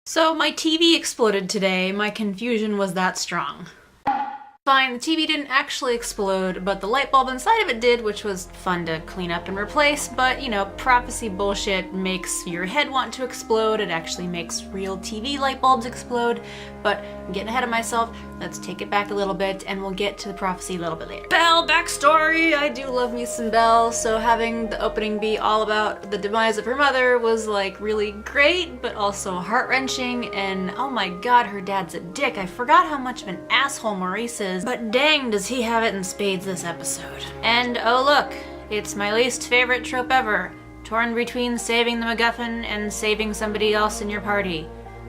So my TV exploded today. My confusion was that strong. Fine, the TV didn't actually explode, but the light bulb inside of it did, which was fun to clean up and replace, but you know, prophecy bullshit makes your head want to explode. It actually makes real TV light bulbs explode, but I'm getting ahead of myself. Let's take it back a little bit and we'll get to the prophecy a little bit later. Belle backstory! I do love me some Belle, so having the opening be all about the demise of her mother was like really great, but also heart-wrenching, and oh my god, her dad's a dick. I forgot how much of an asshole Maurice is, but dang does he have it in spades this episode. And oh look, it's my least favorite trope ever. Torn between saving the MacGuffin and saving somebody else in your party.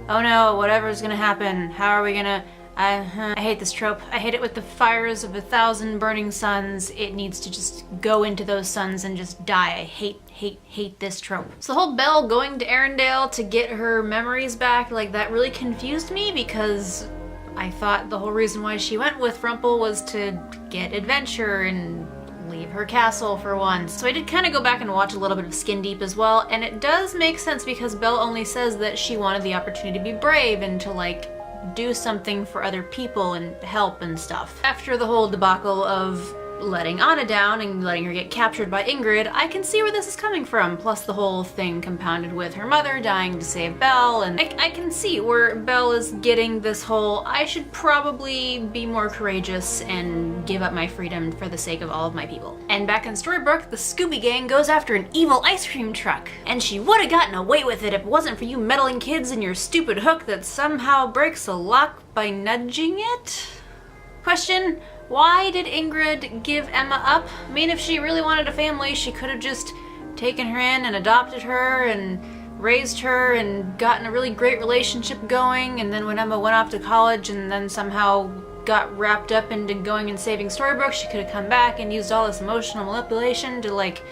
Oh no, whatever's gonna happen, how are we gonna... I hate this trope. I hate it with the fires of 1,000 burning suns. It needs to just go into those suns and just die. I hate this trope. So the whole Belle going to Arendelle to get her memories back, like that really confused me because I thought the whole reason why she went with Rumple was to get adventure and leave her castle for once. So I did kind of go back and watch a little bit of Skin Deep as well, and it does make sense because Belle only says that she wanted the opportunity to be brave and to like do something for other people and help and stuff. After the whole debacle of letting Anna down and letting her get captured by Ingrid, I can see where this is coming from, plus the whole thing compounded with her mother dying to save Belle, and I can see where Belle is getting this whole I should probably be more courageous and give up my freedom for the sake of all of my people. And back in Storybrooke, the Scooby Gang goes after an evil ice cream truck, and she would have gotten away with it if it wasn't for you meddling kids and your stupid hook that somehow breaks a lock by nudging it? Question: why did Ingrid give Emma up? I mean, if she really wanted a family, she could have just taken her in and adopted her and raised her and gotten a really great relationship going, and then when Emma went off to college and then somehow got wrapped up into going and saving Storybrooke, she could have come back and used all this emotional manipulation to like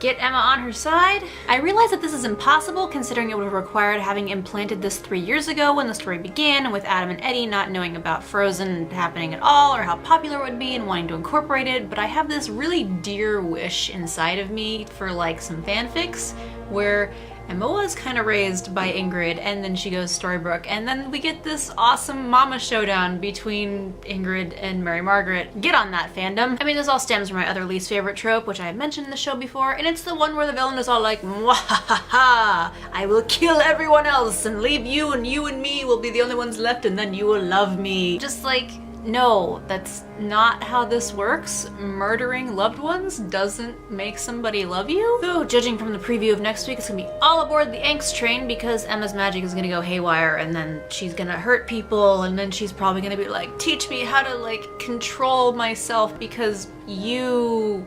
get Emma on her side. I realize that this is impossible considering it would have required having implanted this 3 years ago when the story began, and with Adam and Eddie not knowing about Frozen happening at all or how popular it would be and wanting to incorporate it, but I have this really dear wish inside of me for like some fanfics where Emma was kind of raised by Ingrid and then she goes Storybrooke, and then we get this awesome mama showdown between Ingrid and Mary Margaret. Get on that, fandom. I mean, this all stems from my other least favorite trope, which I have mentioned in the show before, and it's the one where the villain is all like, "Mwahaha, I will kill everyone else and leave you and me will be the only ones left and then you will love me." Just like, no, that's not how this works. Murdering loved ones doesn't make somebody love you. Though, judging from the preview of next week, it's gonna be all aboard the angst train because Emma's magic is gonna go haywire and then she's gonna hurt people and then she's probably gonna be like, teach me how to like control myself because you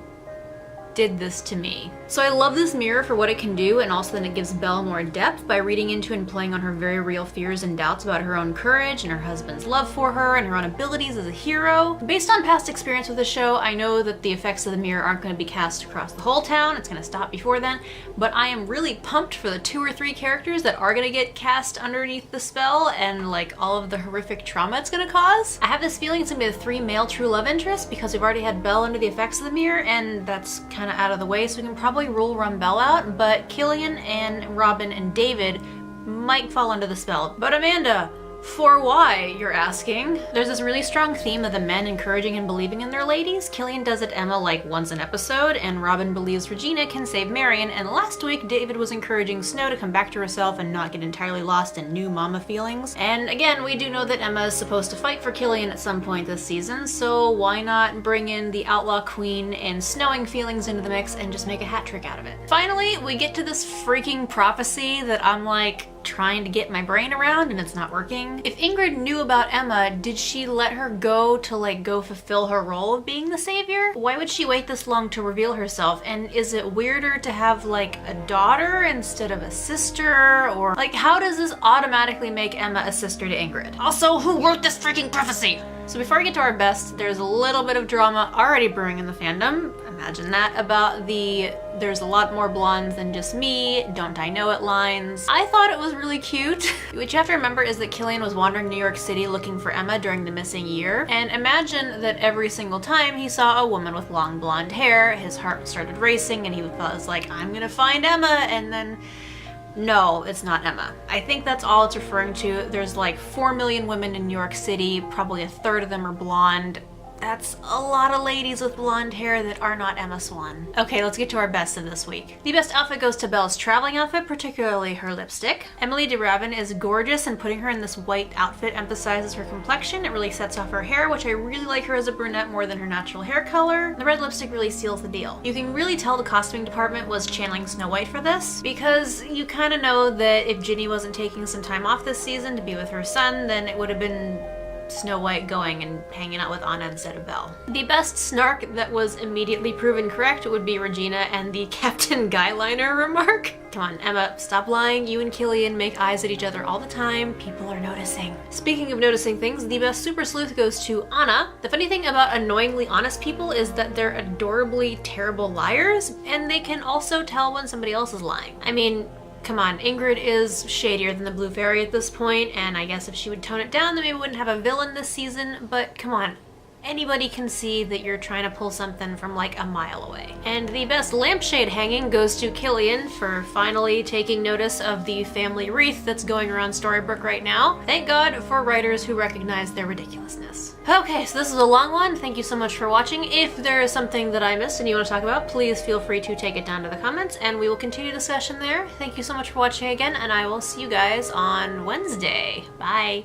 did this to me. So I love this mirror for what it can do, and also then it gives Belle more depth by reading into and playing on her very real fears and doubts about her own courage and her husband's love for her and her own abilities as a hero. Based on past experience with the show, I know that the effects of the mirror aren't going to be cast across the whole town. It's going to stop before then, but I am really pumped for the 2 or 3 characters that are going to get cast underneath the spell and like all of the horrific trauma it's going to cause. I have this feeling it's going to be the 3 male true love interests because we've already had Belle under the effects of the mirror, and that's kind of out of the way, so we can probably run Belle out, but Killian and Robin and David might fall under the spell. But Amanda, for why, you're asking? There's this really strong theme of the men encouraging and believing in their ladies. Killian does it Emma like once an episode, and Robin believes Regina can save Marion, and last week David was encouraging Snow to come back to herself and not get entirely lost in new mama feelings. And again, we do know that Emma is supposed to fight for Killian at some point this season, so why not bring in the Outlaw Queen and Snowing feelings into the mix and just make a hat trick out of it. Finally, we get to this freaking prophecy that I'm like trying to get my brain around and it's not working. If Ingrid knew about Emma, did she let her go to like go fulfill her role of being the savior? Why would she wait this long to reveal herself? And is it weirder to have like a daughter instead of a sister? Or like, how does this automatically make Emma a sister to Ingrid? Also, who wrote this freaking prophecy? So before we get to our best, there's a little bit of drama already brewing in the fandom. Imagine that, about the "there's a lot more blondes than just me, don't I know it" lines. I thought it was really cute. What you have to remember is that Killian was wandering New York City looking for Emma during the missing year, and imagine that every single time he saw a woman with long blonde hair, his heart started racing and he was like, I'm gonna find Emma, and then No, it's not Emma. I think that's all it's referring to. There's like 4 million women in New York City, probably a third of them are blonde. That's a lot of ladies with blonde hair that are not Emma Swan. Okay, let's get to our best of this week. The best outfit goes to Belle's traveling outfit, particularly her lipstick. Emily de Ravin is gorgeous, and putting her in this white outfit emphasizes her complexion. It really sets off her hair, which I really like her as a brunette more than her natural hair color. The red lipstick really seals the deal. You can really tell the costuming department was channeling Snow White for this, because you kind of know that if Ginny wasn't taking some time off this season to be with her son, then it would have been Snow White going and hanging out with Anna instead of Belle. The best snark that was immediately proven correct would be Regina and the Captain Guyliner remark. Come on, Emma, stop lying. You and Killian make eyes at each other all the time. People are noticing. Speaking of noticing things, the best super sleuth goes to Anna. The funny thing about annoyingly honest people is that they're adorably terrible liars, and they can also tell when somebody else is lying. I mean, come on, Ingrid is shadier than the Blue Fairy at this point, and I guess if she would tone it down, then maybe we wouldn't have a villain this season, but come on. Anybody can see that you're trying to pull something from like a mile away. And the best lampshade hanging goes to Killian for finally taking notice of the family wreath that's going around Storybrooke right now. Thank God for writers who recognize their ridiculousness. Okay, so this is a long one. Thank you so much for watching. If there is something that I missed and you want to talk about, please feel free to take it down to the comments and we will continue discussion there. Thank you so much for watching again, and I will see you guys on Wednesday. Bye.